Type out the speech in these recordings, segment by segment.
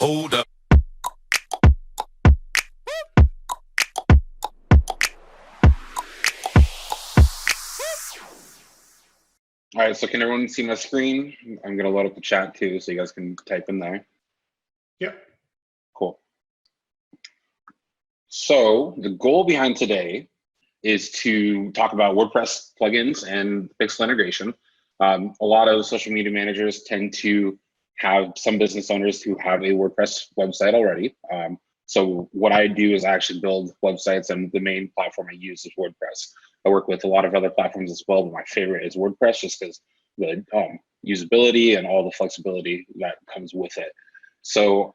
Hold up. All right, so can everyone see my screen? I'm gonna load up the chat too, so you guys can type in there. Yep. Cool. So the goal behind today is to talk about WordPress plugins and pixel integration. A lot of social media managers tend to have some business owners who have a WordPress website already. So what I do is I actually build websites, and the main platform I use is WordPress. I work with a lot of other platforms as well, but my favorite is WordPress just because the usability and all the flexibility that comes with it. So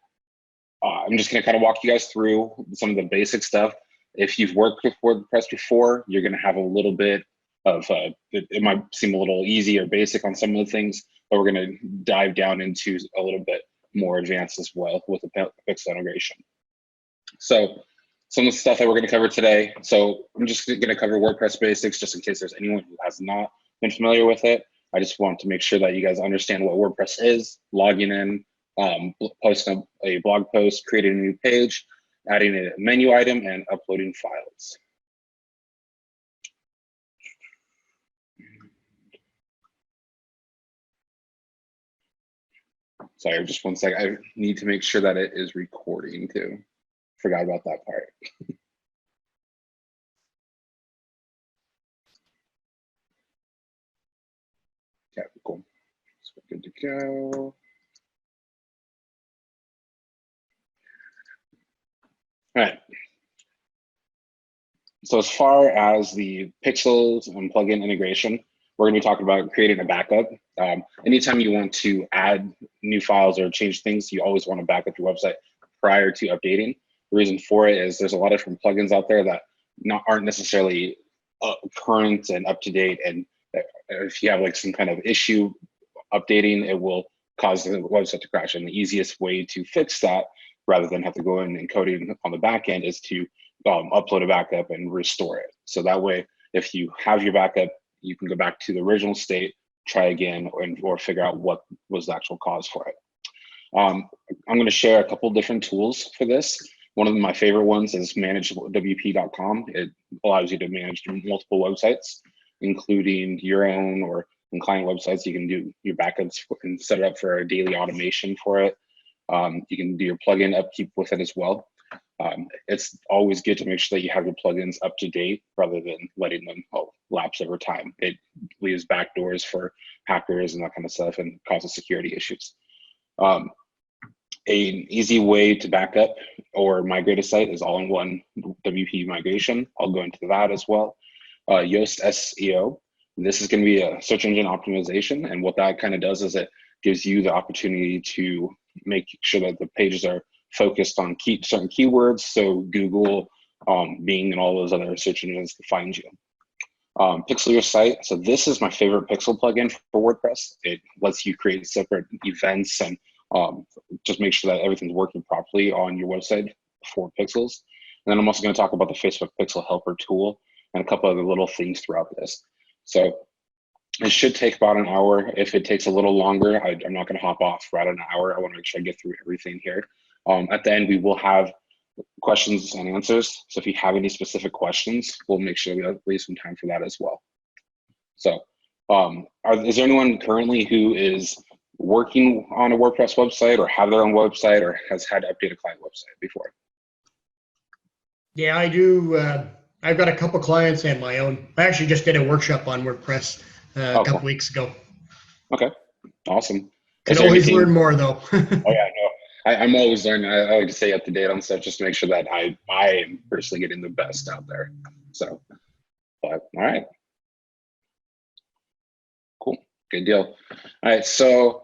I'm just going to kind of walk you guys through some of the basic stuff. If you've worked with WordPress before, you're going to have a little bit of, it might seem a little easy or basic on some of the things, but we're going to dive down into a little bit more advanced as well with the pixel integration. So some of the stuff that we're going to cover today. So I'm just going to cover WordPress basics just in case there's anyone who has not been familiar with it. I just want to make sure that you guys understand what WordPress is, logging in, posting a blog post, creating a new page, adding a menu item, and uploading files. Sorry, just one second. I need to make sure that it is recording too. Forgot about that part. Okay, cool. So good to go. All right. So as far as the pixels and plugin integration, we're going to be talking about creating a backup. Anytime you want to add new files or change things, you always want to back up your website prior to updating. The reason for it is there's a lot of different plugins out there that aren't necessarily current and up to date. And if you have like some kind of issue updating, it will cause the website to crash. And the easiest way to fix that, rather than have to go in and code it on the back end, is to upload a backup and restore it. So that way, if you have your backup, you can go back to the original state, try again, or figure out what was the actual cause for it. I'm going to share a couple different tools for this. One of my favorite ones is managewp.com. It allows you to manage multiple websites, including your own or client websites. You can do your backups and set it up for a daily automation for it. You can do your plugin upkeep with it as well. It's always good to make sure that you have your plugins up to date rather than letting them lapse over time. It leaves backdoors for hackers and that kind of stuff and causes security issues. An easy way to back up or migrate a site is all-in-one WP migration. I'll go into that as well. Yoast Seo. This is going to be a search engine optimization, and what that kind of does is it gives you the opportunity to make sure that the pages are focused on certain keywords, so Google, Bing, and all those other search engines can find you. Pixel your site. So this is my favorite pixel plugin for WordPress. It lets you create separate events and just make sure that everything's working properly on your website for pixels. And then I'm also going to talk about the Facebook Pixel Helper tool and a couple other little things throughout this. So it should take about an hour. If it takes a little longer, I'm not going to hop off right at an hour. I want to make sure I get through everything here. At the end, we will have questions and answers. So if you have any specific questions, we'll make sure we leave some time for that as well. So is there anyone currently who is working on a WordPress website or have their own website or has had to update a client website before? Yeah, I do. I've got a couple clients and my own. I actually just did a workshop on WordPress a couple weeks ago. Okay, awesome. Can always learn more though. Oh yeah, no, I'm always learning. I like to stay up to date on stuff just to make sure that I am personally getting the best out there. So, but all right, cool, good deal. All right, so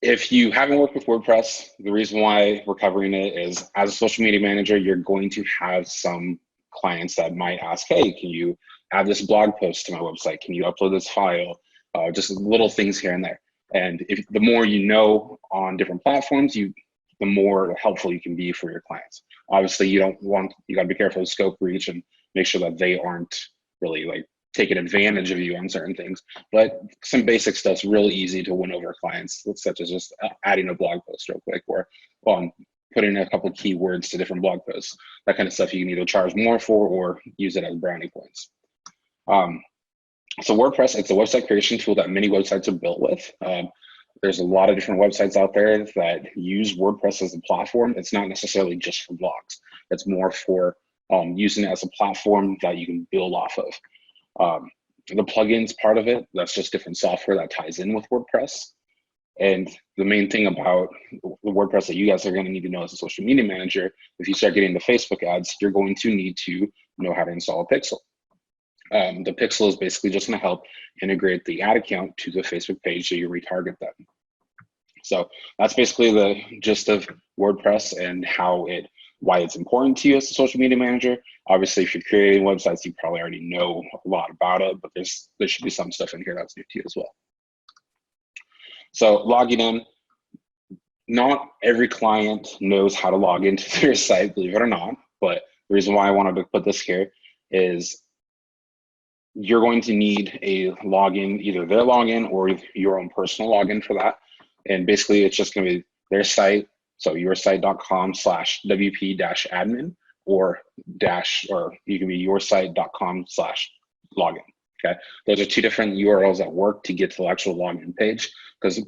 if you haven't worked with WordPress, the reason why we're covering it is as a social media manager, you're going to have some clients that might ask, hey, can you add this blog post to my website? Can you upload this file? Just little things here and there. And the more you know on different platforms, the more helpful you can be for your clients. Obviously, you got to be careful of scope reach and make sure that they aren't really like taking advantage of you on certain things, but some basic stuff's really easy to win over clients, such as just adding a blog post real quick, or putting a couple keywords to different blog posts. That kind of stuff you can either charge more for or use it as brownie points. So WordPress, it's a website creation tool that many websites are built with. There's a lot of different websites out there that use WordPress as a platform. It's not necessarily just for blogs. It's more for using it as a platform that you can build off of. The plugins part of it, that's just different software that ties in with WordPress. And the main thing about the WordPress that you guys are going to need to know as a social media manager, if you start getting the Facebook ads, you're going to need to know how to install a pixel. The pixel is basically just going to help integrate the ad account to the Facebook page so you retarget them. So that's basically the gist of WordPress and why it's important to you as a social media manager. Obviously, if you're creating websites, you probably already know a lot about it, but there should be some stuff in here that's new to you as well. So logging in, not every client knows how to log into their site, believe it or not, but the reason why I wanted to put this here is you're going to need a login, either their login or your own personal login for that. And basically it's just going to be their site. So yoursite.com/wp-admin or you can be yoursite.com/login. Okay. Those are two different URLs that work to get to the actual login page, because a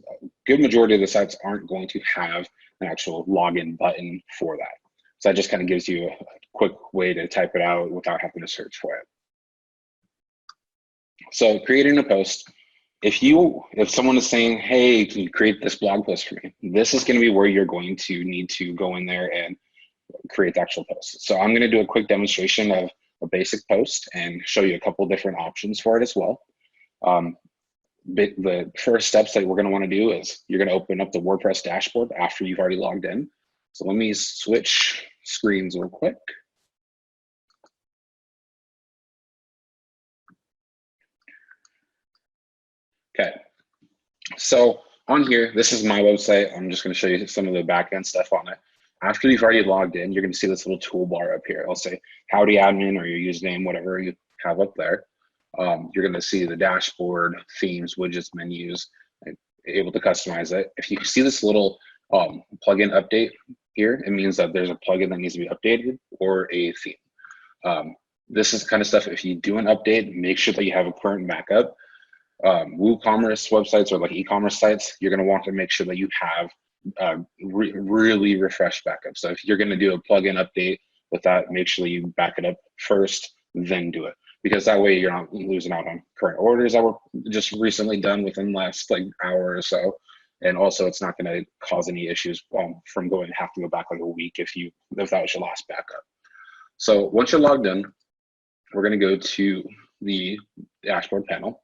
good majority of the sites aren't going to have an actual login button for that. So that just kind of gives you a quick way to type it out without having to search for it. So creating a post, if someone is saying, hey, can you create this blog post for me? This is going to be where you're going to need to go in there and create the actual post. So I'm going to do a quick demonstration of a basic post and show you a couple different options for it as well. The first steps that we're going to want to do is you're going to open up the WordPress dashboard after you've already logged in. So let me switch screens real quick. Okay, so on here, this is my website. I'm just going to show you some of the backend stuff on it. After you've already logged in, you're going to see this little toolbar up here. I'll say howdy admin or your username, whatever you have up there. You're going to see the dashboard, themes, widgets, menus, and able to customize it. If you see this little plugin update here, it means that there's a plugin that needs to be updated or a theme. This is kind of stuff, if you do an update, make sure that you have a current backup. WooCommerce websites or like e-commerce sites, you're going to want to make sure that you have really refreshed backup. So if you're going to do a plugin update with that, make sure that you back it up first, then do it, because that way you're not losing out on current orders that were just recently done within the last hour or so. And also it's not going to cause any issues from have to go back like a week if that was your last backup. So once you're logged in, we're going to go to the dashboard panel.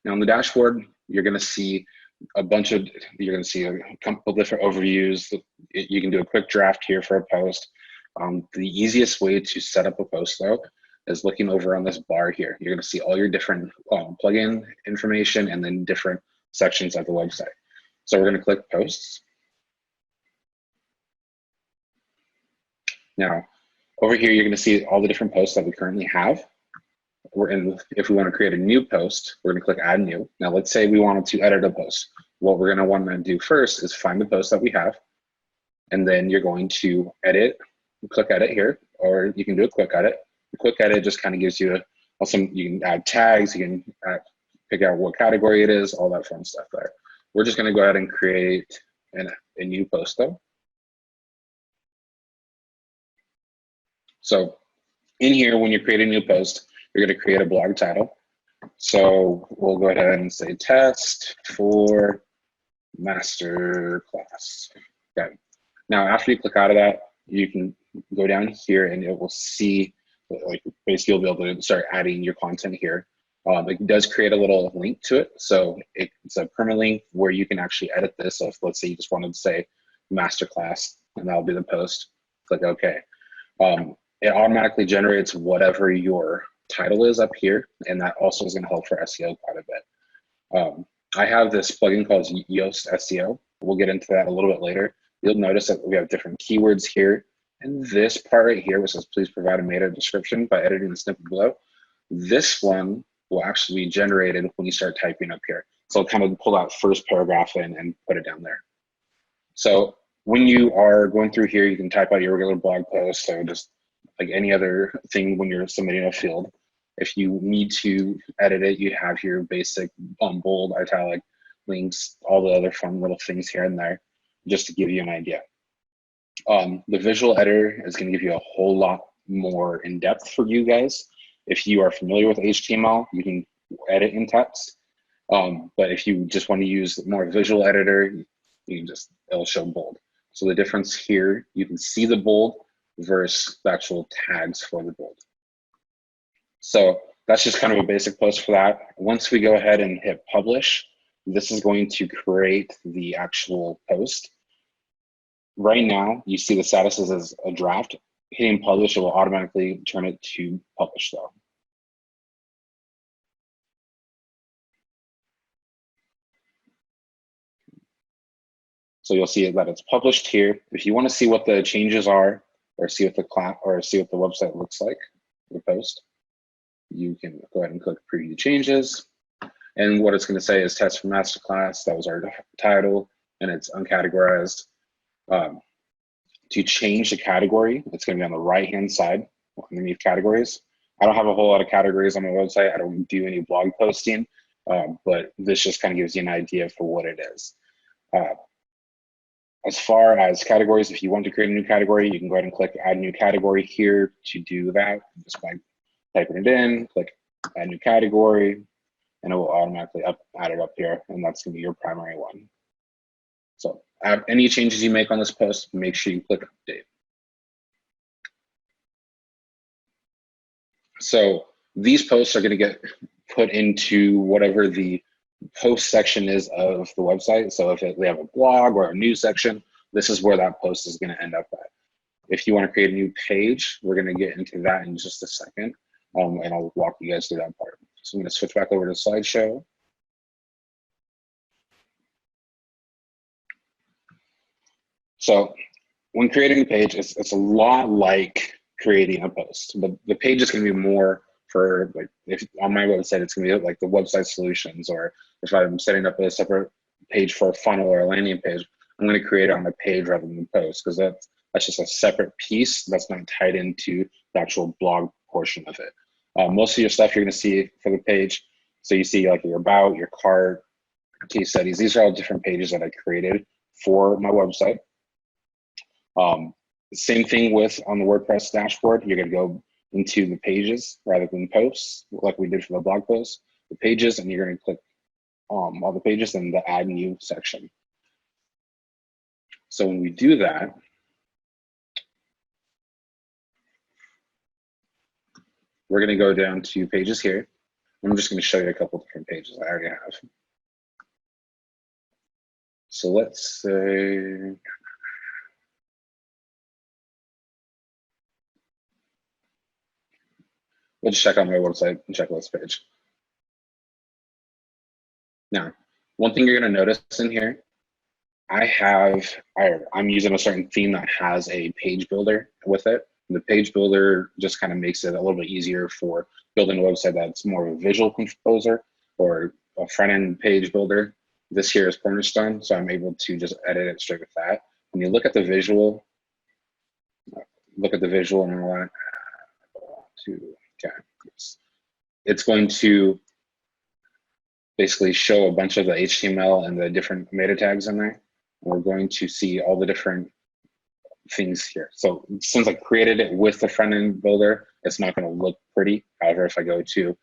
Now on the dashboard, you're going to see a couple different overviews. You can do a quick draft here for a post. The easiest way to set up a post though is looking over on this bar here. You're going to see all your different plugin information and then different sections of the website. So we're going to click posts. Now over here, you're going to see all the different posts that we currently have. If we want to create a new post, we're going to click add new. Now let's say we wanted to edit a post. What we're going to want to do first is find the post that we have, and then you're going to edit, click edit here, or you can do a quick edit. The quick edit just kind of gives you you can add tags, you can pick out what category it is, all that fun stuff there. We're just going to go ahead and create a new post though. So in here, when you create a new post, you're going to create a blog title. So we'll go ahead and say test for Masterclass. Okay. Now, after you click out of that, you can go down here and it will see, basically you'll be able to start adding your content here. It does create a little link to it. So it's a permalink where you can actually edit this. So if, let's say you just wanted to say Masterclass, and that'll be the post, click OK. It automatically generates whatever your title is up here, and that also is going to help for SEO quite a bit. I have this plugin called Yoast Seo. We'll get into that a little bit later. You'll notice that we have different keywords here, and this part right here, which says please provide a meta description by editing the snippet below. This one will actually be generated when you start typing up here. So I'll kind of pull that first paragraph in and put it down there. So when you are going through here, you can type out your regular blog post or just like any other thing when you're submitting a field. If you need to edit it, you have your basic bold, italic, links, all the other fun little things here and there, just to give you an idea. The visual editor is going to give you a whole lot more in depth for you guys. If you are familiar with HTML, you can edit in text. But if you just want to use more visual editor, you can just, it'll show bold. So the difference here, you can see the bold versus the actual tags for the bold. So that's just kind of a basic post for that. Once we go ahead and hit publish, this is going to create the actual post. Right now, you see the status as a draft. Hitting publish, it will automatically turn it to publish though. So you'll see that it's published here. If you want to see what the changes are, or see what the website looks like, the post, you can go ahead and click preview changes. And what it's going to say is test for Masterclass. That was our title, and it's uncategorized. To change the category, it's going to be on the right-hand side underneath categories. I don't have a whole lot of categories on my website. I don't do any blog posting, but this just kind of gives you an idea for what it is. As far as categories, if you want to create a new category, you can go ahead and click add new category here to do that. Just by typing it in, click add new category, and it will automatically add it up here, and that's going to be your primary one. So any changes you make on this post, make sure you click update. So these posts are going to get put into whatever the post section is of the website. So if we have a blog or a news section, this is where that post is going to end up at. If you want to create a new page, we're going to get into that in just a second, and I'll walk you guys through that part. So I'm going to switch back over to Slideshow. So when creating a page, it's a lot like creating a post, but the page is going to be more for, like, if on my website, it's going to be like the website solutions, or if I'm setting up a separate page for a funnel or a landing page, I'm going to create it on a page rather than post, because that's just a separate piece that's not tied into the actual blog portion of it. Most of your stuff you're going to see for the page. So you see like your about, your cart, case studies. These are all different pages that I created for my website. Same thing with on the WordPress dashboard. You're going to go into the pages rather than posts, like we did for the blog post, the pages, and you're going to click all the pages in the add new section. So when we do that, we're going to go down to pages here. I'm just going to show you a couple different pages I already have. So let's say, let's check out my website and checklist page. Now, one thing you're going to notice in here, I'm using a certain theme that has a page builder with it. And the page builder just kind of makes it a little bit easier for building a website that's more of a visual composer or a front-end page builder. This here is Cornerstone, so I'm able to just edit it straight with that. When you look at the visual, and all that, it's going to basically show a bunch of the HTML and the different meta tags in there. We're going to see all the different things here. So since I created it with the front end builder, it's not going to look pretty. However, if I go to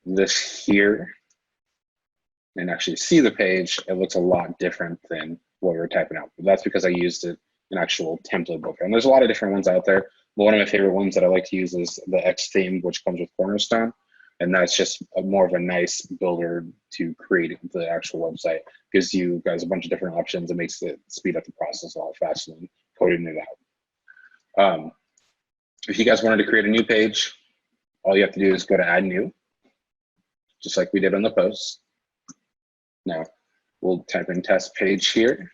this here and actually see the page, it looks a lot different than what we were typing out. But that's because I used an actual template builder. And there's a lot of different ones out there. But one of my favorite ones that I like to use is the X theme, which comes with Cornerstone. And that's just more of a nice builder to create the actual website. Gives you guys a bunch of different options. It makes it speed up the process a lot faster than coding it out. If you guys wanted to create a new page, all you have to do is go to add new, just like we did on the post. Now, we'll type in test page here,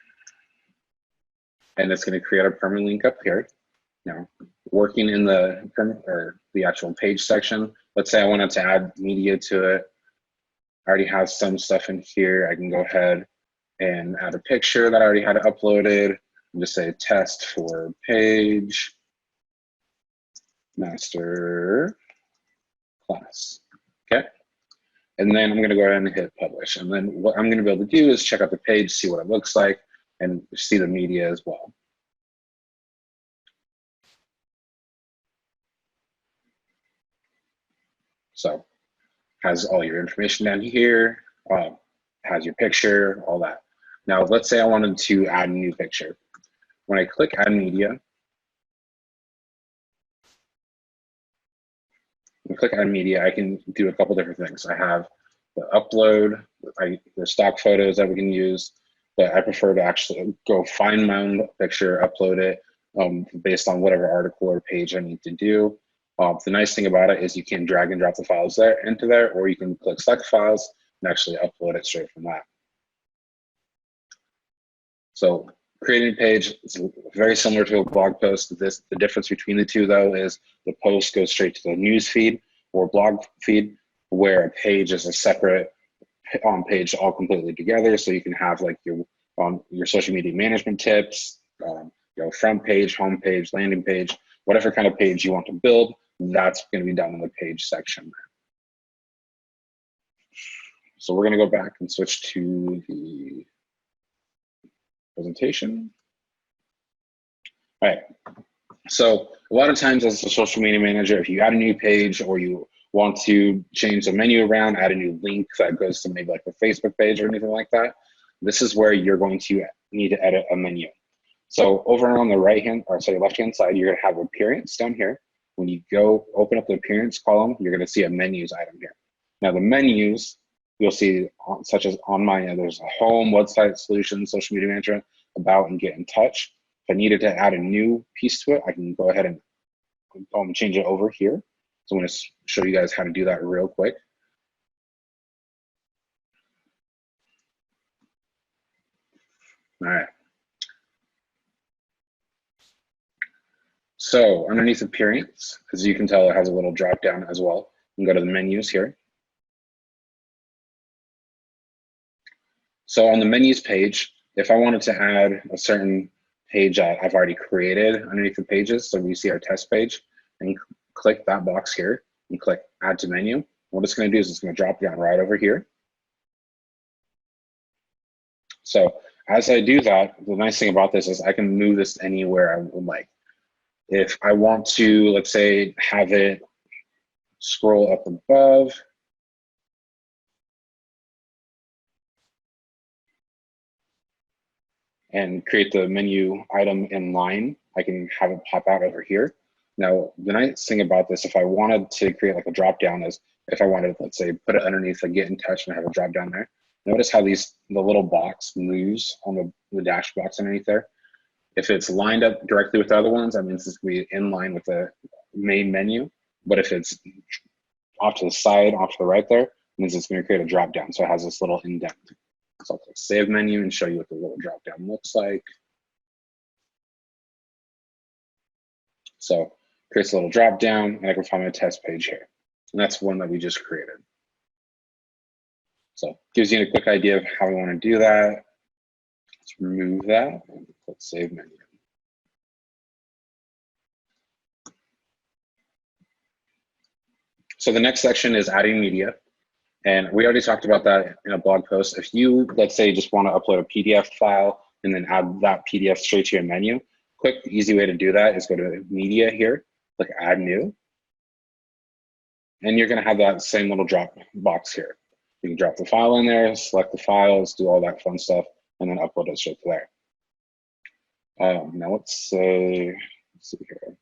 and it's going to create a permanent link up here. Now, working in the actual page section, let's say I wanted to add media to it. I already have some stuff in here. I can go ahead and add a picture that I already had uploaded and just say test for page master class. Okay. And then I'm going to go ahead and hit publish. And then what I'm going to be able to do is check out the page, see what it looks like, and see the media as well. So has all your information down here, has your picture, all that. Now, let's say I wanted to add a new picture. When I click add media, I can do a couple different things. I have the upload, the stock photos that we can use, but I prefer to actually go find my own picture, upload it based on whatever article or page I need to do. The nice thing about it is you can drag and drop the files into there, or you can click select files and actually upload it straight from that. So creating a page is very similar to a blog post. The difference between the two, though, is the post goes straight to the news feed or blog feed, where a page is a separate page all completely together. So you can have like your social media management tips, front page, home page, landing page, whatever kind of page you want to build, that's going to be done in the page section. So we're going to go back and switch to the presentation. All right. So a lot of times as a social media manager, if you add a new page or you want to change the menu around, add a new link that goes to maybe like a Facebook page or anything like that, this is where you're going to need to edit a menu. So over on the left-hand side, you're going to have appearance down here. When you go open up the appearance column, you're going to see a menus item here. Now the menus, you'll see such as on my end, there's a home, website, solutions, social media management, about, and get in touch. If I needed to add a new piece to it, I can go ahead and change it over here. So I'm going to show you guys how to do that real quick. All right. So underneath appearance, as you can tell, it has a little drop down as well. You can go to the menus here. So on the menus page, if I wanted to add a certain page that I've already created underneath the pages, so we see our test page, and click that box here and click add to menu. What it's going to do is it's going to drop down right over here. So as I do that, the nice thing about this is I can move this anywhere I would like. If I want to, let's say, have it scroll up above, and create the menu item in line, I can have it pop out over here. Now, the nice thing about this, if I wanted to create like a drop down, is if I wanted, let's say, put it underneath the get in touch and have a drop down there. Notice how the little box moves on the dash box underneath there. If it's lined up directly with the other ones, that means it's going to be in line with the main menu. But if it's off to the side, off to the right there, it means it's going to create a drop down. So it has this little indent. So I'll click save menu and show you what the little drop down looks like. So creates a little drop down, and I can find my test page here. And that's one that we just created. So gives you a quick idea of how we want to do that. Let's remove that and click save menu. So the next section is adding media. And we already talked about that in a blog post. If you, let's say, just want to upload a PDF file and then add that PDF straight to your menu, quick, easy way to do that is go to media here, click add new. And you're going to have that same little drop box here. You can drop the file in there, select the files, do all that fun stuff, and then upload it straight to there. Now let's see here.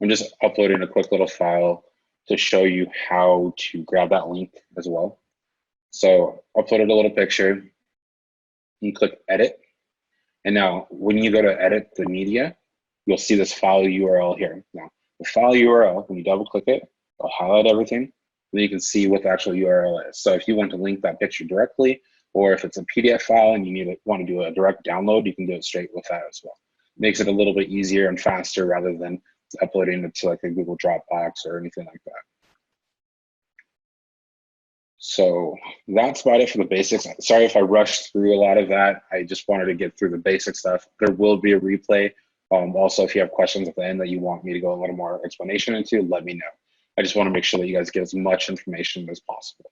I'm just uploading a quick little file to show you how to grab that link as well. So uploaded a little picture, and click edit. And now when you go to edit the media, you'll see this file URL here. Now the file URL, when you double click it, it'll highlight everything. Then you can see what the actual URL is. So if you want to link that picture directly, or if it's a PDF file and you want to do a direct download, you can do it straight with that as well. makes it a little bit easier and faster rather than uploading it to like a Google Dropbox or anything like that. So that's about it for the basics. Sorry if I rushed through a lot of that. I just wanted to get through the basic stuff. There will be a replay. Also, if you have questions at the end that you want me to go a little more explanation into, let me know. I just want to make sure that you guys get as much information as possible.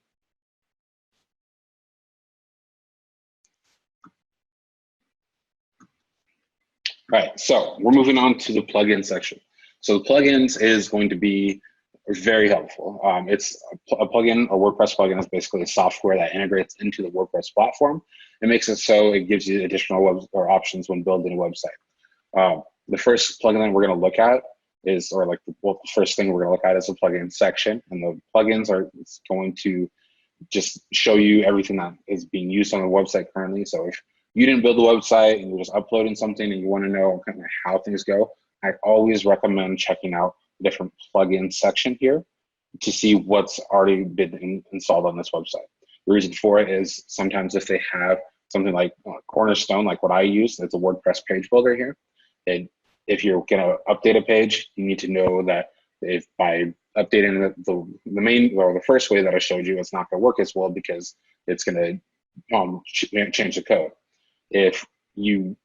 All right, so we're moving on to the plugin section. So the plugins is going to be very helpful. It's a plugin, a WordPress plugin is basically a software that integrates into the WordPress platform. It makes it so it gives you additional web or options when building a website. The first plugin that we're going to look at is, or like the first thing we're going to look at is the plugin section, and the plugins are going to just show you everything that is being used on the website currently. So if you didn't build a website and you're just uploading something and you want to know kind of how things go, I always recommend checking out the different plugin section here to see what's already been installed on this website. The reason for it is sometimes if they have something like Cornerstone, like what I use, it's a WordPress page builder here. If you're going to update a page, you need to know that if by updating the main or the first way that I showed you, it's not going to work as well because it's going to change the code. If you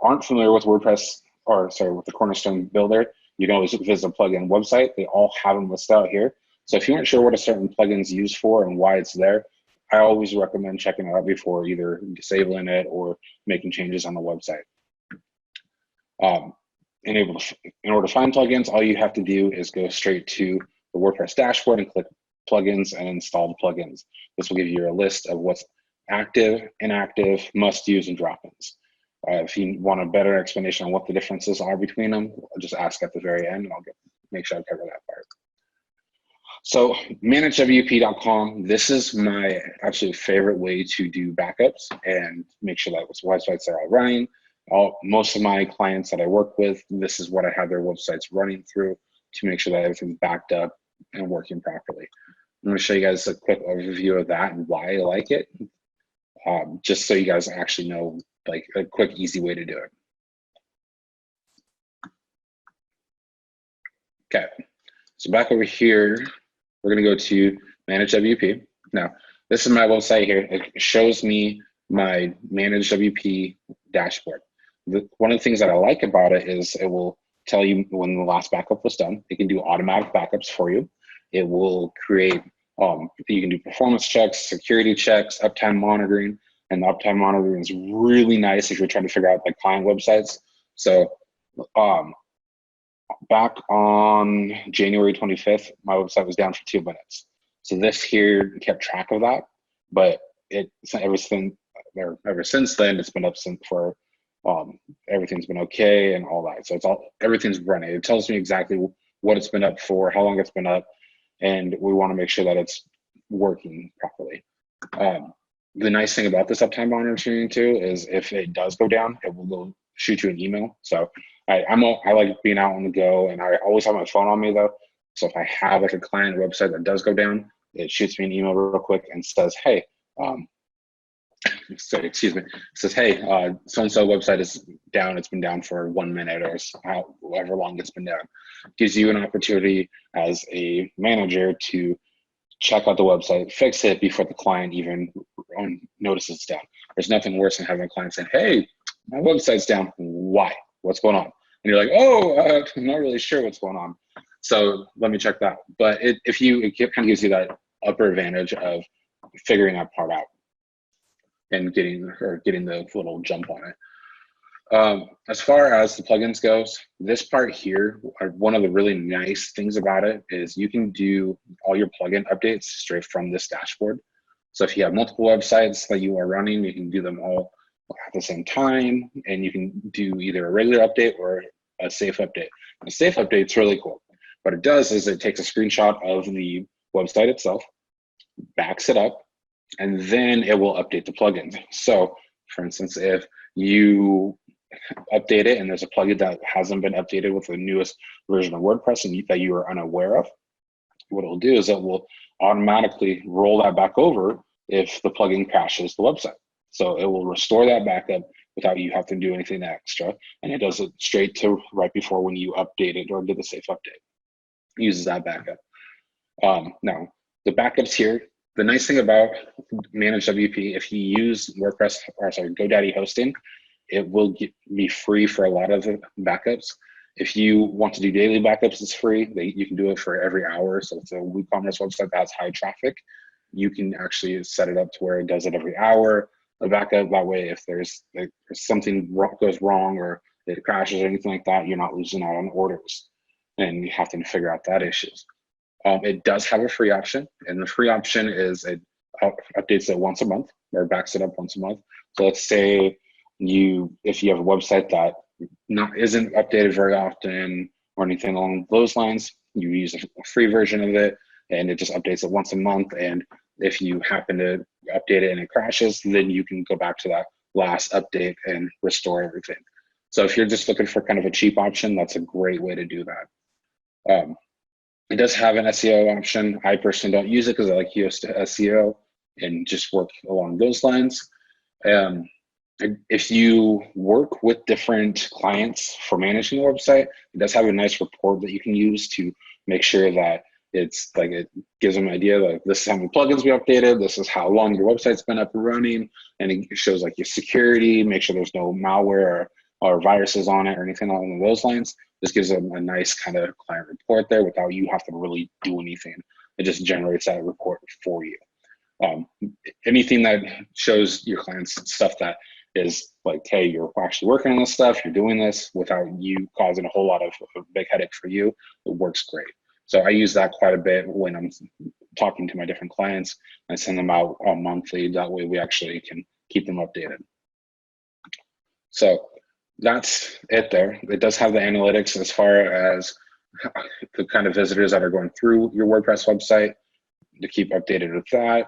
aren't familiar with WordPress, or sorry, with the Cornerstone builder, you can always visit a plugin website. They all have them listed out here. So if you aren't sure what a certain plugin is used for and why it's there, I always recommend checking it out before either disabling it or making changes on the website. In order to find plugins, all you have to do is go straight to the WordPress dashboard and click plugins and install the plugins. This will give you a list of what's active, inactive, must use, and drop-ins. If you want a better explanation on what the differences are between them, just ask at the very end and I'll make sure I cover that part. So managewp.com, this is my absolute favorite way to do backups and make sure that websites are all running. Most of my clients that I work with, this is what I have their websites running through to make sure that everything's backed up and working properly. I'm going to show you guys a quick overview of that and why I like it, just so you guys actually know like a quick, easy way to do it. Okay, so back over here, we're going to go to Manage WP. Now, this is my website here. It shows me my Manage WP dashboard. One of the things that I like about it is it will tell you when the last backup was done. It can do automatic backups for you. It will create, you can do performance checks, security checks, uptime monitoring, and the uptime monitoring is really nice if you're trying to figure out like client websites. So back on January 25th, my website was down for 2 minutes. So this here kept track of that, but ever since then, it's been up since for everything's been okay and all that. So everything's running. It tells me exactly what it's been up for, how long it's been up, and we want to make sure that it's working properly. The nice thing about this uptime monitoring too is if it does go down, it will go shoot you an email. So I like being out on the go, and I always have my phone on me though. So if I have like a client website that does go down, it shoots me an email real quick and says, hey, so excuse me, it says, hey, so-and-so website is down. It's been down for 1 minute or however long it's been down. Gives you an opportunity as a manager to check out the website, fix it before the client even notices it's down. There's nothing worse than having a client say, hey, my website's down. Why? What's going on? And you're like, oh, I'm not really sure what's going on. So let me check that. But it kind of gives you that upper advantage of figuring that part out and getting the little jump on it. As far as the plugins goes, this part here, one of the really nice things about it is you can do all your plugin updates straight from this dashboard. So if you have multiple websites that you are running, you can do them all at the same time, and you can do either a regular update or a safe update. A safe update is really cool. What it does is it takes a screenshot of the website itself, backs it up, and then it will update the plugin. So for instance, if you update it and there's a plugin that hasn't been updated with the newest version of WordPress and that you are unaware of, what it'll do is it will automatically roll that back over if the plugin crashes the website. So it will restore that backup without you having to do anything extra. And it does it straight to right before when you update it or did the safe update. It uses that backup. Now, the backups here, the nice thing about Managed WP, if you use WordPress, or sorry, GoDaddy hosting, it will be free for a lot of the backups. If you want to do daily backups, it's free. You can do it for every hour. So if it's a WooCommerce website that has high traffic, you can actually set it up to where it does it every hour, a backup. That way, if there's something goes wrong or it crashes or anything like that, you're not losing out on orders and you have to figure out that issues. It does have a free option, and the free option is it updates it once a month or backs it up once a month. So let's say if you have a website that isn't updated very often or anything along those lines, you use a free version of it and it just updates it once a month. And if you happen to update it and it crashes, then you can go back to that last update and restore everything. So if you're just looking for kind of a cheap option, that's a great way to do that. It does have an SEO option. I personally don't use it because I like Yoast Seo and just work along those lines. If you work with different clients for managing a website, it does have a nice report that you can use to make sure that it gives them an idea like this is how many plugins we updated, this is how long your website's been up and running, and it shows like your security, make sure there's no malware or viruses on it or anything along those lines. This gives them a nice kind of client report there without you having to really do anything. It just generates that report for you. Anything that shows your clients stuff that is like, hey, you're actually working on this stuff, you're doing this without you causing a whole lot of a big headache for you, it works great. So I use that quite a bit when I'm talking to my different clients. I send them out monthly. That way we actually can keep them updated. So that's it there. It does have the analytics as far as the kind of visitors that are going through your WordPress website to keep updated with that.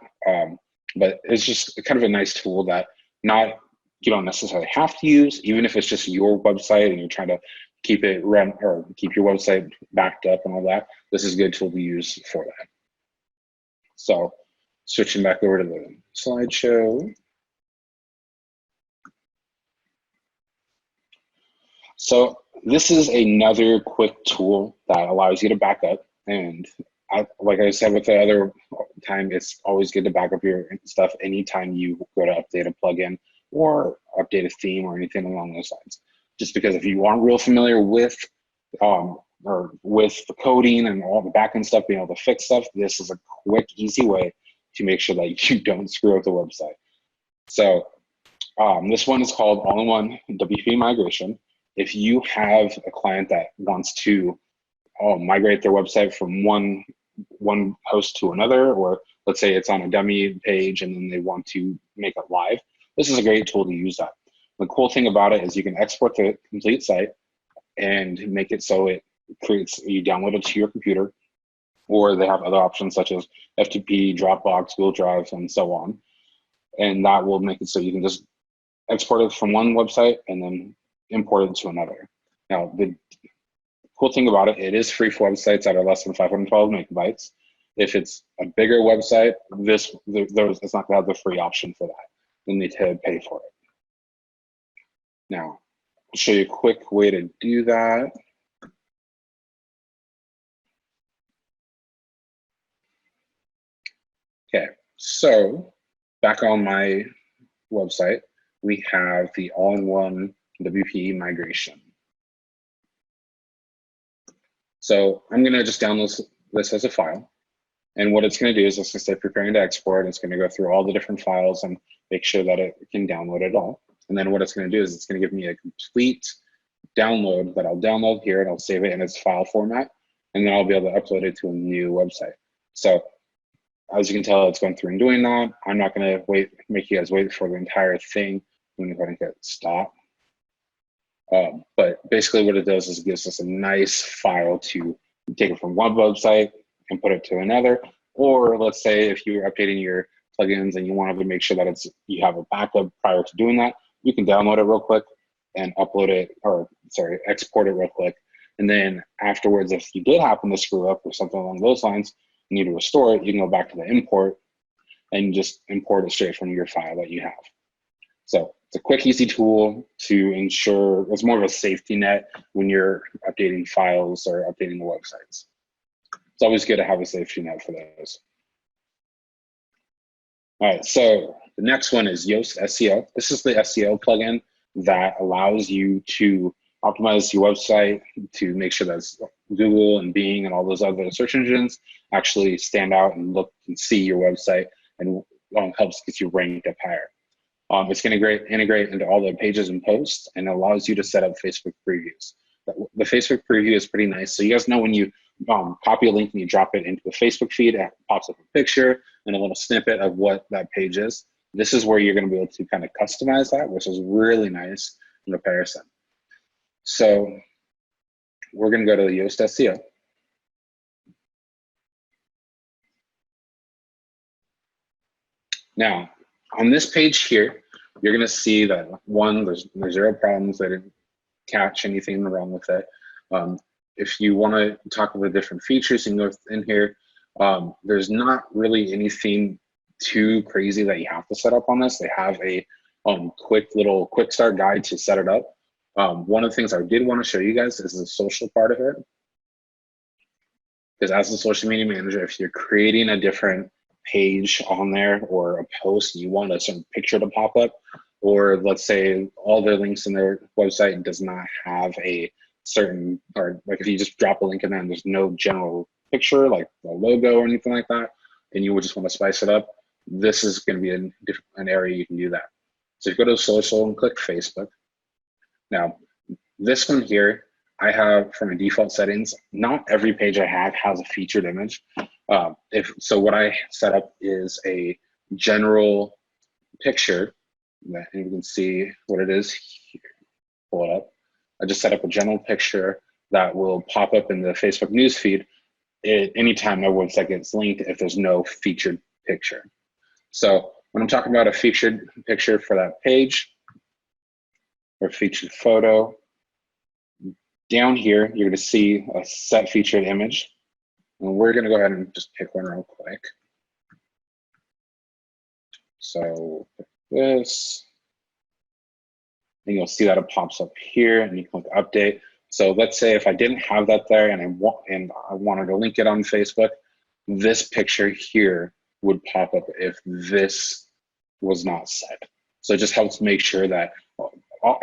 But it's just kind of a nice tool that you don't necessarily have to use, even if it's just your website and you're trying to keep it run or keep your website backed up and all that. This is a good tool to use for that. So switching back over to the slideshow. So this is another quick tool that allows you to back up. And like I said with the other time, it's always good to back up your stuff anytime you go to update a plugin or update a theme or anything along those lines. Just because if you aren't real familiar with the coding and all the backend stuff, being able to fix stuff, this is a quick, easy way to make sure that you don't screw up the website. So this one is called All-in-One WP Migration. If you have a client that wants to migrate their website from one host to another, or let's say it's on a dummy page and then they want to make it live, this is a great tool to use that. The cool thing about it is you can export the complete site and make it so it you download it to your computer, or they have other options such as FTP, Dropbox, Google Drive, and so on. And that will make it so you can just export it from one website and then import it to another. Now, the cool thing about it, it is free for websites that are less than 512 megabytes. If it's a bigger website, it's not going to have the free option for that. You'll need to pay for it. Now, I'll show you a quick way to do that. Okay, so back on my website, we have the all-in-one WP migration. So I'm going to just download this as a file. And what it's going to do is it's going to say preparing to export. It's going to go through all the different files and make sure that it can download it all. And then what it's going to do is it's going to give me a complete download that I'll download here, and I'll save it in its file format. And then I'll be able to upload it to a new website. So as you can tell, it's going through and doing that. I'm not going to make you guys wait for the entire thing. I'm going to go ahead and hit stop. But basically what it does is it gives us a nice file to take it from one website and put it to another. Or let's say if you're updating your plugins and you wanted to make sure that you have a backup prior to doing that, you can download it real quick and upload it, export it real quick. And then afterwards, if you did happen to screw up or something along those lines, you need to restore it, you can go back to the import and just import it straight from your file that you have. So It's a quick, easy tool to ensure it's more of a safety net when you're updating files or updating the websites. It's always good to have a safety net for those. All right, so the next one is Yoast Seo. This is the SEO plugin that allows you to optimize your website to make sure that Google and Bing and all those other search engines actually stand out and look and see your website, and helps get you ranked up higher. It's going to integrate into all the pages and posts, and it allows you to set up Facebook previews. The Facebook preview is pretty nice. So you guys know when you copy a link and you drop it into a Facebook feed, it pops up a picture and a little snippet of what that page is. This is where you're going to be able to kind of customize that, which is really nice in Pedersen. So we're going to go to the Yoast Seo. Now, on this page here, you're going to see that one, there's zero problems. They didn't catch anything wrong with it. If you want to talk about different features and go in here, there's not really anything too crazy that you have to set up on this. They have a quick start guide to set it up. One of the things I did want to show you guys is the social part of it. Because as a social media manager, if you're creating a different page on there or a post and you want a certain picture to pop up, or let's say all their links in their website does not have a certain, or like if you just drop a link in there and there's no general picture like a logo or anything like that, and you would just want to spice it up, this is going to be an area you can do that. So if you go to social and click Facebook. Now, this one here, I have from a default settings, not every page I have has a featured image. So what I set up is a general picture, and you can see what it is here. Pull it up. I just set up a general picture that will pop up in the Facebook newsfeed anytime my website gets linked if there's no featured picture. So when I'm talking about a featured picture for that page or featured photo, down here, you're going to see a set featured image. And we're going to go ahead and just pick one real quick. So this, and you'll see that it pops up here, and you click update. So let's say if I didn't have that there and I wanted to link it on Facebook, this picture here would pop up if this was not set. So it just helps make sure that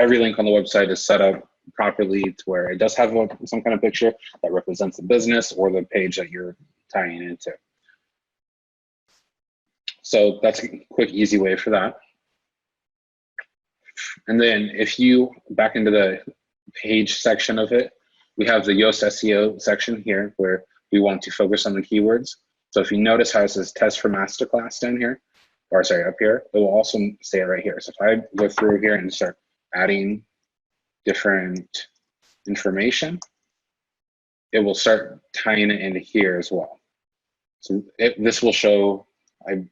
every link on the website is set up properly to where it does have some kind of picture that represents the business or the page that you're tying into. So that's a quick, easy way for that. And then if you back into the page section of it, we have the Yoast Seo section here where we want to focus on the keywords. So if you notice how it says test for Masterclass down here, or sorry, up here, it will also say it right here. So if I go through here and start adding different information, it will start tying it into here as well. So this will show, I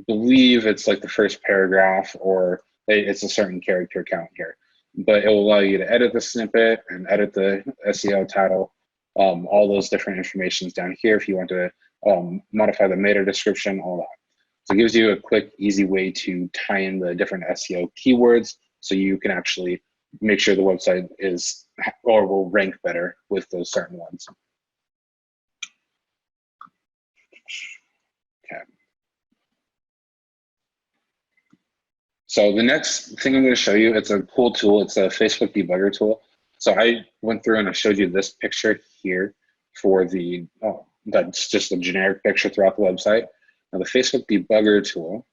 believe it's like the first paragraph, or it's a certain character count here, but it will allow you to edit the snippet and edit the SEO title, all those different informations down here if you want to modify the meta description, all that. So it gives you a quick, easy way to tie in the different SEO keywords so you can actually make sure the website is or will rank better with those certain ones. Okay. So the next thing I'm going to show you, it's a cool tool. It's a Facebook Debugger tool. So I went through and I showed you this picture here for the, that's just a generic picture throughout the website. Now the Facebook Debugger tool,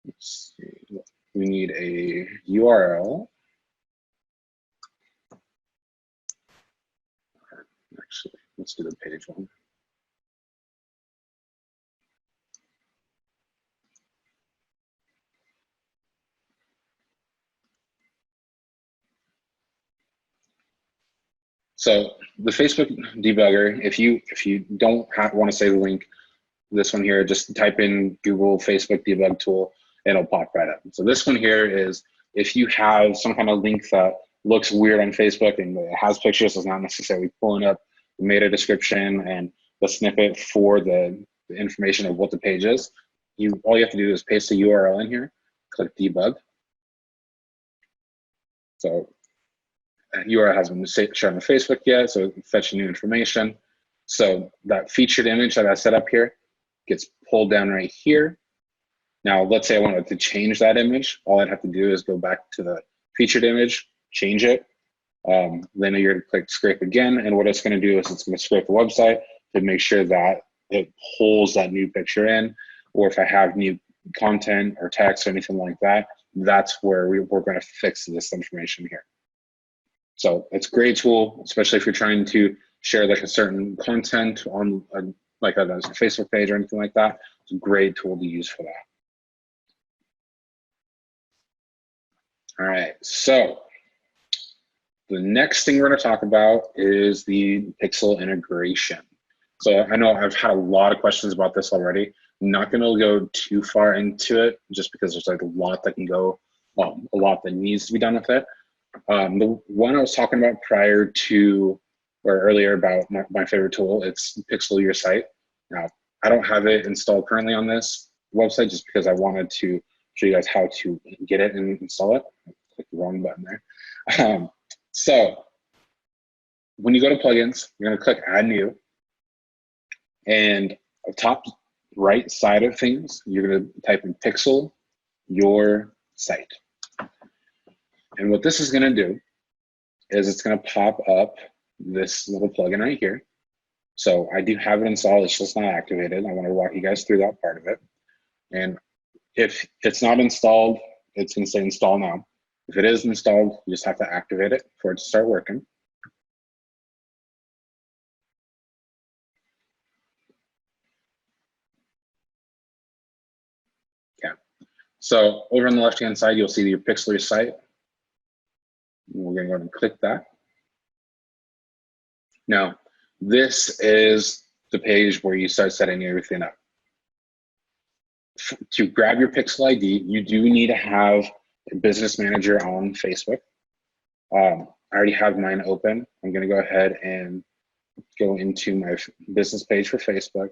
let's see, we need a URL. Actually, let's do the page one. So the Facebook Debugger, if you don't want to say the link, this one here, just type in Google Facebook Debug tool, and it'll pop right up. So this one here is if you have some kind of link that looks weird on Facebook and it has pictures, it's not necessarily pulling up the meta description and the snippet for the information of what the page is. All you have to do is paste the URL in here, click debug, So URL hasn't been shown on Facebook yet, so fetching new information. So that featured image that I set up here gets pulled down right here. Now, let's say I wanted to change that image. All I'd have to do is go back to the featured image, change it. Then you're going to click scrape again. And what it's going to do is it's going to scrape the website to make sure that it pulls that new picture in. Or if I have new content or text or anything like that, that's where we're going to fix this information here. So it's a great tool, especially if you're trying to share like a certain content on like a Facebook page or anything like that. It's a great tool to use for that. All right, so the next thing we're going to talk about is the pixel integration. So I know I've had a lot of questions about this already. I'm not going to go too far into it just because there's like a lot that can go, a lot that needs to be done with it. The one I was talking about prior to or earlier about my favorite tool, it's Pixel Your Site. Now, I don't have it installed currently on this website just because I wanted to show you guys how to get it and install it. I clicked the wrong button there. So when you go to plugins, you're going to click Add New. And top right side of things, you're going to type in Pixel Your Site. And what this is going to do is it's going to pop up this little plugin right here. So I do have it installed, it's just not activated. I want to walk you guys through that part of it. And if it's not installed, it's going to say install now. If it is installed, you just have to activate it for it to start working. Okay. So over on the left-hand side, you'll see your Pixel Your Site. We're going to go ahead and click that. Now, this is the page where you start setting everything up. To grab your Pixel ID, you do need to have a business manager on Facebook. I already have mine open. I'm going to go ahead and go into my business page for Facebook.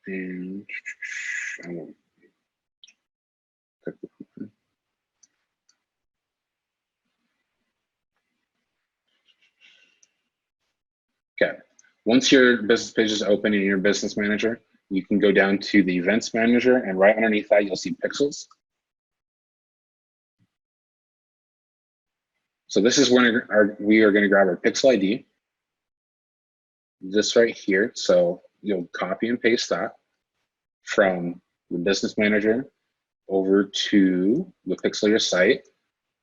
And I will click the button. Okay, once your business page is open in your business manager, you can go down to the events manager, and right underneath that, you'll see pixels. So this is when we are going to grab our pixel ID, this right here. So you'll copy and paste that from the business manager over to the Pixel Your Site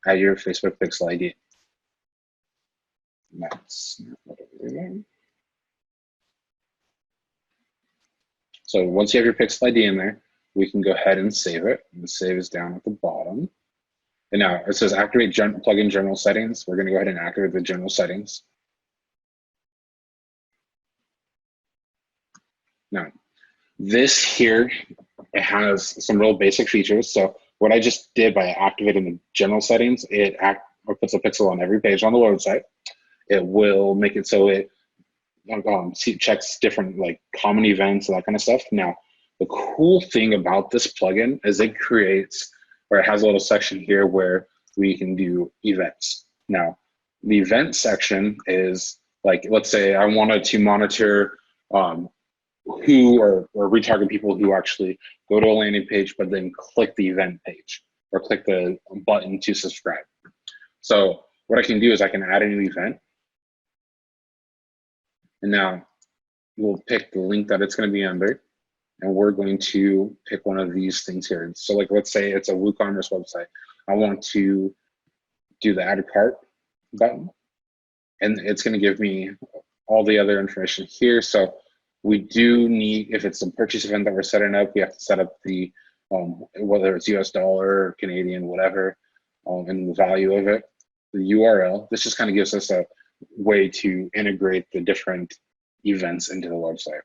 at your Facebook pixel ID. That's not what we're doing. So once you have your pixel ID in there, we can go ahead and save it. And the save is down at the bottom. And now it says activate plugin general settings. We're going to go ahead and activate the general settings. Now, this here, it has some real basic features. So what I just did by activating the general settings, it puts a pixel on every page on the website. It will make it so it checks different like common events and that kind of stuff. Now, the cool thing about this plugin is it creates, or it has a little section here where we can do events. Now, the event section is like, let's say I wanted to monitor who or retarget people who actually go to a landing page, but then click the event page or click the button to subscribe. So what I can do is I can add a new event. And now we'll pick the link that it's going to be under, and we're going to pick one of these things here. So like, let's say it's a WooCommerce website. I want to do the add a cart button, and it's going to give me all the other information here. So we do need, if it's a purchase event that we're setting up, we have to set up the, whether it's US dollar, or Canadian, whatever, and the value of it, the URL. This just kind of gives us a way to integrate the different events into the website.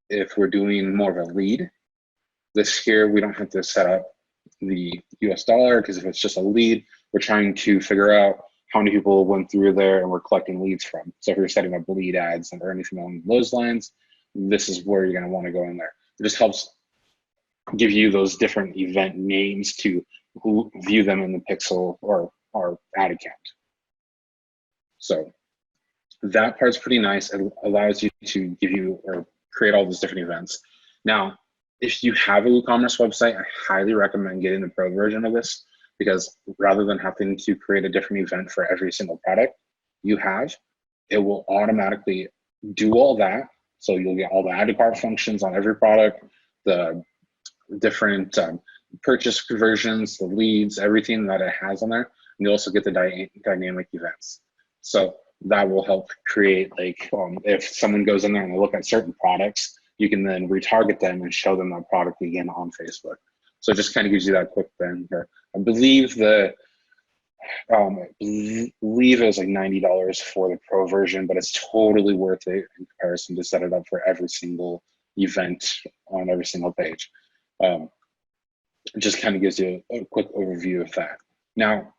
If we're doing more of a lead, this here, we don't have to set up the US dollar, because if it's just a lead, we're trying to figure out how many people went through there and we're collecting leads from. So if you're setting up lead ads or anything along those lines, this is where you're going to want to go in there. It just helps give you those different event names to view them in the pixel or ad account. So that part's pretty nice. It allows you to give you or create all these different events. Now, if you have a WooCommerce website, I highly recommend getting the pro version of this, because rather than having to create a different event for every single product you have, it will automatically do all that. So you'll get all the add to cart functions on every product, the different purchase conversions, the leads, everything that it has on there. And you also get the dynamic events. So that will help create, like, if someone goes in there and they look at certain products, you can then retarget them and show them that product again on Facebook. So it just kind of gives you that quick thing here. I believe it was like $90 for the pro version, but it's totally worth it in comparison to set it up for every single event on every single page. It just kind of gives you a quick overview of that. Now,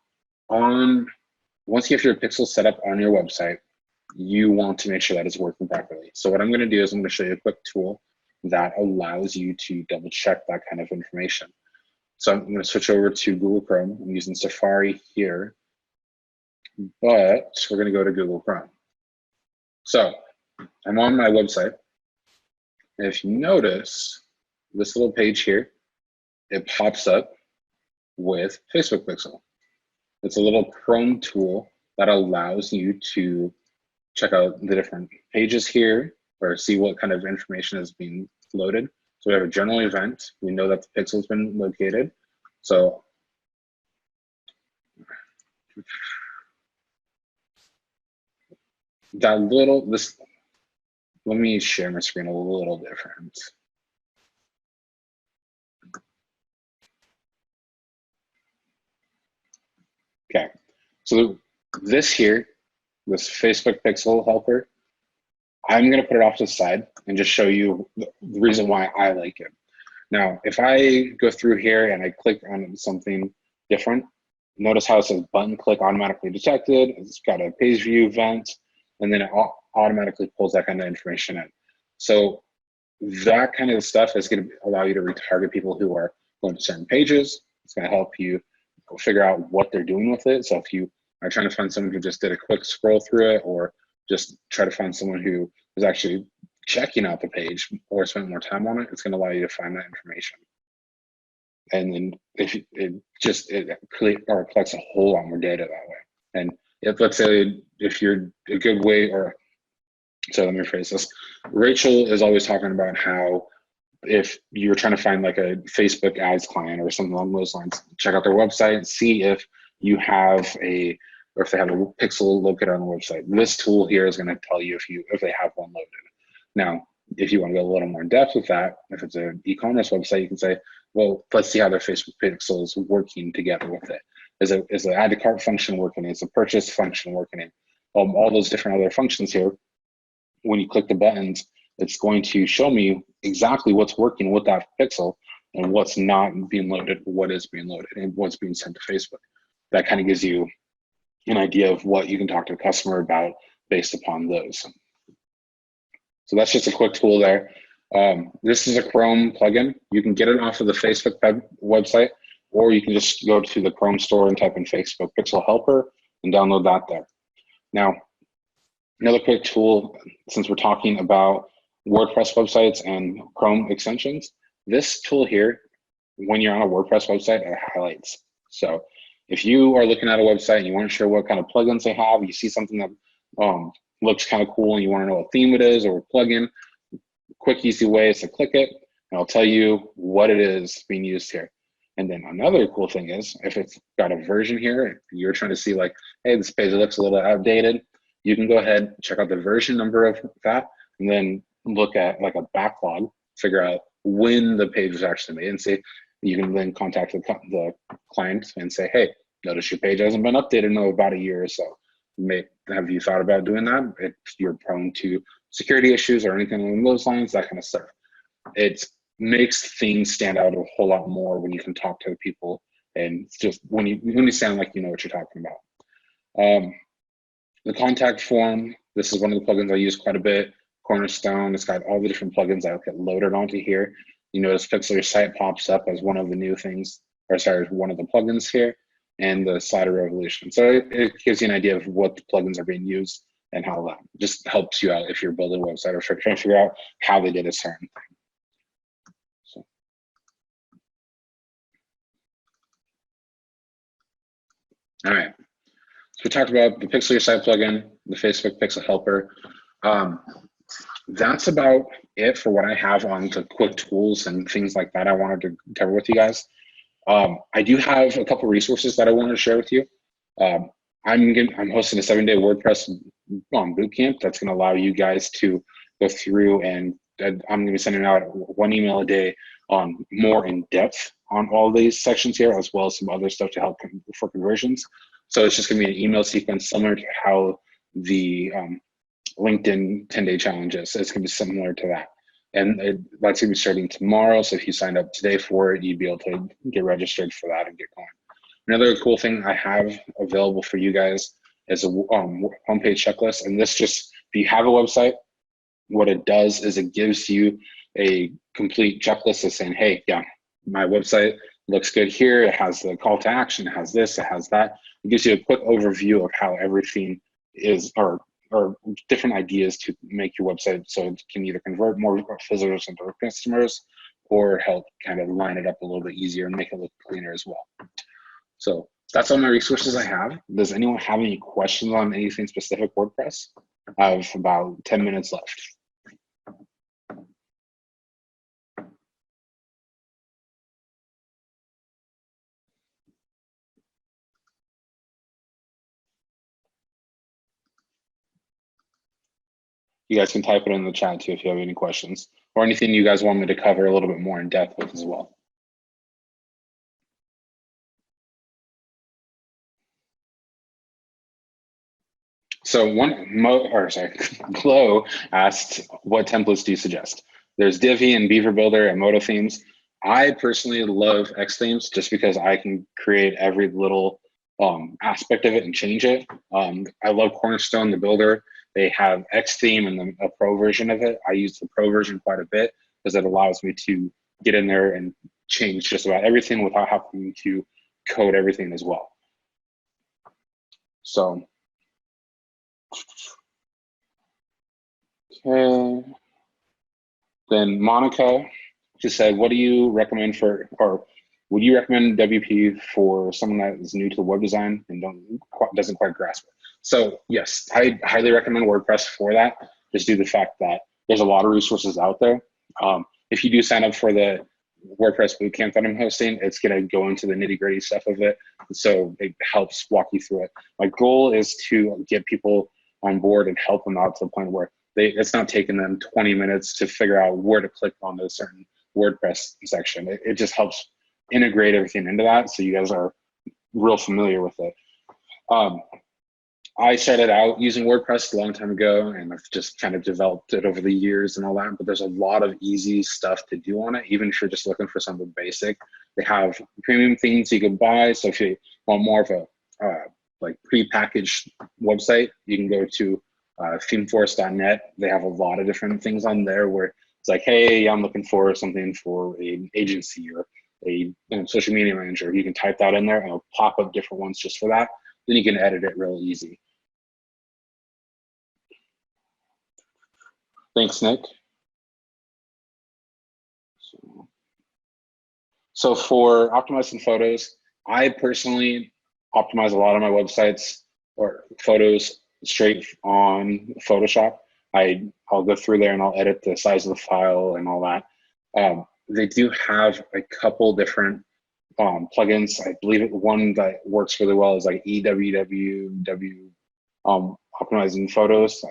once you have your pixel set up on your website, you want to make sure that it's working properly. So what I'm going to do is I'm going to show you a quick tool that allows you to double check that kind of information. So I'm going to switch over to Google Chrome. I'm using Safari here, but we're going to go to Google Chrome. So I'm on my website. And if you notice this little page here, it pops up with Facebook Pixel. It's a little Chrome tool that allows you to check out the different pages here or see what kind of information is being loaded. So we have a general event. We know that the pixel has been located. So let me share my screen a little different. Okay, so this here, this Facebook pixel helper, I'm going to put it off to the side and just show you the reason why I like it. Now, if I go through here and I click on something different, notice how it says button click automatically detected. It's got a page view event, and then it automatically pulls that kind of information in. So that kind of stuff is going to allow you to retarget people who are going to certain pages. It's going to help you figure out what they're doing with it. So if you are trying to find someone who just did a quick scroll through it, or just try to find someone who is actually checking out the page or spent more time on it, it's going to allow you to find that information. And then if it collects a whole lot more data that way. And if, let's say, if you're a good way, or so let me rephrase this. Rachel is always talking about how if you're trying to find like a Facebook ads client or something along those lines, check out their website, see if you have or if they have a pixel located on the website. This tool here is going to tell you if they have one loaded. Now, if you want to go a little more in depth with that, if it's an e-commerce website, you can say, well, let's see how their Facebook pixel is working together with it. Is the add to cart function working? Is the purchase function working? All those different other functions here. When you click the buttons, it's going to show me exactly what's working with that pixel and what's not being loaded, what is being loaded, and what's being sent to Facebook. That kind of gives you an idea of what you can talk to a customer about based upon those. So that's just a quick tool there. This is a Chrome plugin. You can get it off of the Facebook website, or you can just go to the Chrome store and type in Facebook Pixel Helper and download that there. Now, another quick tool, since we're talking about WordPress websites and Chrome extensions, this tool here, when you're on a WordPress website, it highlights. So if you are looking at a website and you weren't sure what kind of plugins they have, you see something that looks kind of cool and you want to know what theme it is or plugin, quick, easy way is to click it, and I'll tell you what it is being used here. And then another cool thing is, if it's got a version here, you're trying to see like, hey, this page looks a little outdated, you can go ahead, check out the version number of that, and then look at like a backlog, figure out when the page was actually made, and say, you can then contact the client and say, hey, notice your page hasn't been updated in about a year or so. Have you thought about doing that? If you're prone to security issues or anything along those lines, that kind of stuff. It makes things stand out a whole lot more when you can talk to people, and it's just when you sound like you know what you're talking about. The contact form, this is one of the plugins I use quite a bit. Cornerstone, it's got all the different plugins that get loaded onto here. You notice Pixel Your Site pops up as one of the new things, or sorry, one of the plugins here, and the slider revolution. So it gives you an idea of what the plugins are being used and how that just helps you out if you're building a website or trying to figure out how they did a certain thing. So. All right. So we talked about the Pixel Your Site plugin, the Facebook Pixel Helper. That's about it for what I have on the quick tools and things like that I wanted to cover with you guys. I do have a couple resources that I wanted to share with you. I'm hosting a 7-day WordPress bootcamp that's going to allow you guys to go through, and I'm going to be sending out one email a day on more in depth on all these sections here, as well as some other stuff to help for conversions. So it's just going to be an email sequence similar to how the LinkedIn 10-day challenge is. It's going to be similar to that. And that's going to be starting tomorrow. So if you signed up today for it, you'd be able to get registered for that and get going. Another cool thing I have available for you guys is a homepage checklist. And this just, if you have a website, what it does is it gives you a complete checklist of saying, hey, yeah, my website looks good here. It has the call to action. It has this, it has that. It gives you a quick overview of how everything is, or different ideas to make your website so it can either convert more visitors into customers or help kind of line it up a little bit easier and make it look cleaner as well. So that's all my resources I have. Does anyone have any questions on anything specific WordPress? I have about 10 minutes left. You guys can type it in the chat too if you have any questions or anything you guys want me to cover a little bit more in depth with as well. So Glow asked, what templates do you suggest? There's Divi and Beaver Builder and Moto themes. I personally love X themes just because I can create every little aspect of it and change it. I love Cornerstone, the builder. They have X theme and a pro version of it. I use the pro version quite a bit because it allows me to get in there and change just about everything without having to code everything as well. So, okay. Then Monica, she said, what do you recommend for, or would you recommend WP for someone that is new to web design and doesn't quite grasp it? So yes, I highly recommend WordPress for that, just due to the fact that there's a lot of resources out there. If you do sign up for the WordPress Bootcamp that I'm hosting, it's going to go into the nitty-gritty stuff of it. So it helps walk you through it. My goal is to get people on board and help them out to the point where it's not taking them 20 minutes to figure out where to click on a certain WordPress section. It just helps integrate everything into that so you guys are real familiar with it. I started out using WordPress a long time ago, and I've just kind of developed it over the years and all that, but there's a lot of easy stuff to do on it, even if you're just looking for something basic. They have premium themes you can buy, so if you want more of a like pre-packaged website, you can go to themeforest.net. They have a lot of different things on there where it's like, hey, I'm looking for something for an agency or a social media manager. You can type that in there and it'll pop up different ones just for that. Then you can edit it real easy. Thanks, Nick. So for optimizing photos, I personally optimize a lot of my websites or photos straight on Photoshop. I'll go through there and I'll edit the size of the file and all that. They do have a couple different plugins. I believe one that works really well is like EWWW optimizing photos.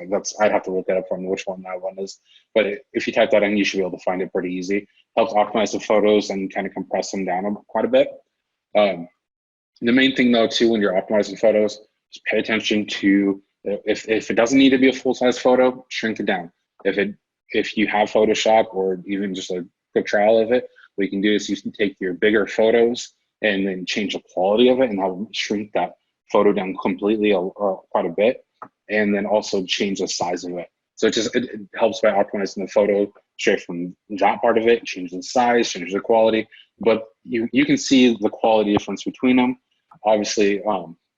I'd have to look that up from which one that one is. But if you type that in, you should be able to find it pretty easy. Helps optimize the photos and kind of compress them down quite a bit. The main thing though too, when you're optimizing photos, is pay attention to if it doesn't need to be a full-size photo, shrink it down. If you have Photoshop or even just a quick trial of it, what you can do is you can take your bigger photos and then change the quality of it and have shrink that photo down completely or quite a bit, and then also change the size of it. So it helps by optimizing the photo straight from that part of it, change the size, change the quality, but you can see the quality difference between them. Obviously,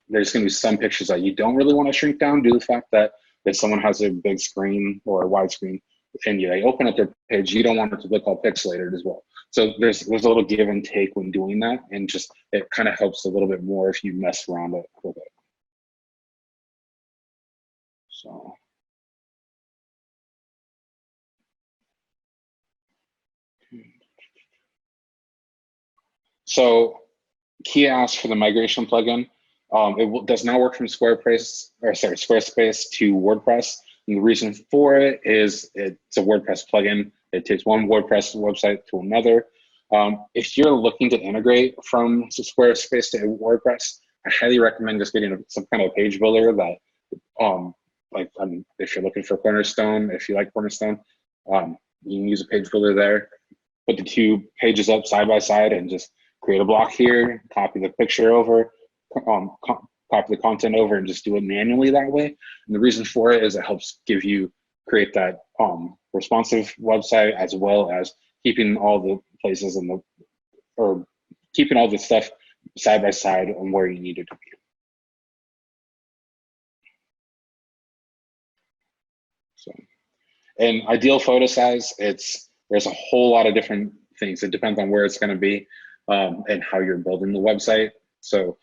there's going to be some pictures that you don't really want to shrink down due to the fact that if someone has a big screen or a wide screen and they open up their page, you don't want it to look all pixelated as well. So there's a little give and take when doing that, and just it kind of helps a little bit more if you mess around with it. So Kia asked for the migration plugin. It does not work from Squarespace to WordPress. And the reason for it is it's a WordPress plugin. It takes one WordPress website to another. If you're looking to integrate from Squarespace to WordPress, I highly recommend just getting some kind of page builder that, if you're looking for Cornerstone, if you like Cornerstone, you can use a page builder there. Put the two pages up side by side and just create a block here, copy the picture over, copy the content over, and just do it manually that way. And the reason for it is it helps create that responsive website, as well as keeping all the places keeping all the stuff side by side on where you need it to be. So, and ideal photo size, there's a whole lot of different things. It depends on where it's going to be and how you're building the website. So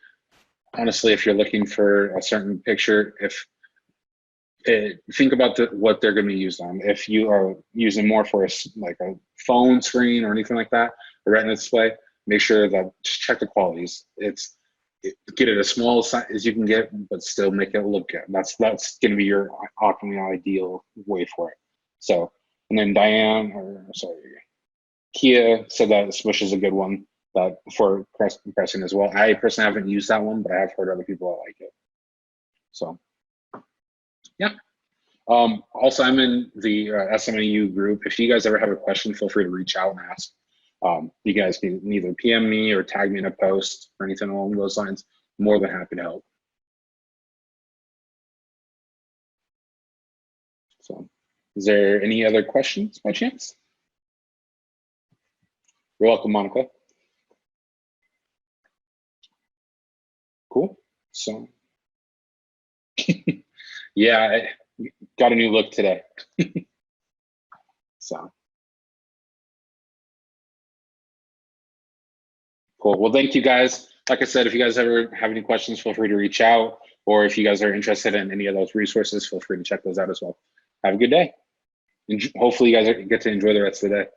honestly, if you're looking for a certain picture, think about what they're going to be used on. If you are using more for like a phone screen or anything like that, a retina display, make sure that just check the qualities. Get it as small as you can get, but still make it look good. That's going to be your optimally ideal way for it. So, and then Kia said that Swish is a good one for pressing as well. I personally haven't used that one, but I have heard other people that like it. So, yeah. Also, I'm in the SMU group. If you guys ever have a question, feel free to reach out and ask. You guys can either PM me or tag me in a post or anything along those lines. More than happy to help. So, is there any other questions by chance? You're welcome, Monica. Cool. So, yeah, I got a new look today. So, cool. Well, thank you guys. Like I said, if you guys ever have any questions, feel free to reach out. Or if you guys are interested in any of those resources, feel free to check those out as well. Have a good day. And hopefully you guys get to enjoy the rest of the day.